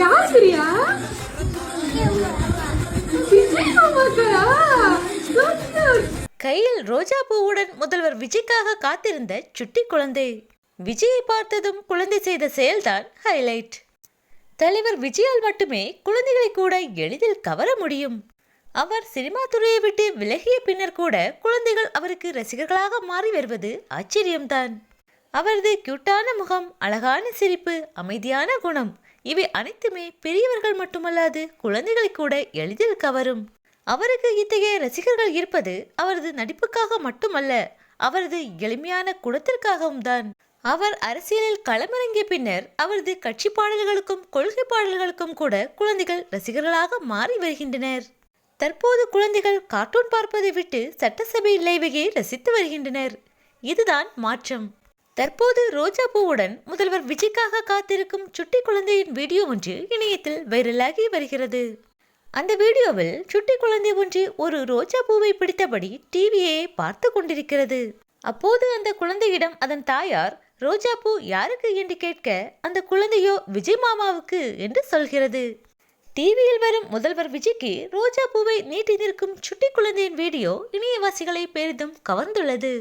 யார் Priya? Vijay மாமாக்கா? Good, good. கையில் ரோஜா பூவுடன் முதல்வர் விஜய்க்காக காத்திருந்த சுட்டி குழந்தை. விஜயை பார்த்ததும் குழந்தை செய்த செயல்தான் ஹைலைட். தலைவர் விஜயால் மட்டுமே குழந்தைகளை கூட எளிதில் கவர முடியும். அவர் சினிமா துறையை விட்டு விலகிய பின்னர் கூட குழந்தைகள் அவருக்கு ரசிகர்களாக மாறி வருவது ஆச்சரியம்தான். அவரது கியூட்டான முகம், அழகான சிரிப்பு, அமைதியான குணம் இவை அனைத்துமே பெரியவர்கள் மட்டுமல்லாது குழந்தைகளை கூட எளிதில் கவரும். அவருக்கு இத்தகைய ரசிகர்கள் இருப்பது அவரது நடிப்புக்காக மட்டுமல்ல, அவரது எளிமையான குணத்திற்காகவும் தான். அவர் அரசியலில் களமிறங்கிய பின்னர் அவரது கட்சி பாடல்களுக்கும் கொள்கை பாடல்களுக்கும் கூட குழந்தைகள் ரசிகர்களாக மாறி வருகின்றனர். தற்போது குழந்தைகள் கார்ட்டூன் பார்ப்பதை விட்டு சட்டசபை லைவையே ரசித்து வருகின்றனர். இதுதான் மாற்றம். தற்போது ரோஜா பூவுடன் முதல்வர் விஜய்க்காக காத்திருக்கும் சுட்டி குழந்தையின் வீடியோ ஒன்று இணையத்தில் வைரலாகி வருகிறது. அந்த வீடியோவில் சுட்டி குழந்தை ஒன்று ஒரு ரோஜா பூவை பிடித்தபடி டிவியை பார்த்து கொண்டிருக்கிறது. அப்போது அந்த குழந்தையிடம் அதன் தாயார் ரோஜா பூ யாருக்கு என்று கேட்க அந்த குழந்தையோ விஜய் மாமாவுக்கு என்று சொல்கிறது. டிவியில் வரும் முதல்வர் விஜய்க்கு ரோஜா பூவை நீட்டி நிற்கும் சுட்டி குழந்தையின் வீடியோ இணையவாசிகளை பெரிதும் கவர்ந்துள்ளது.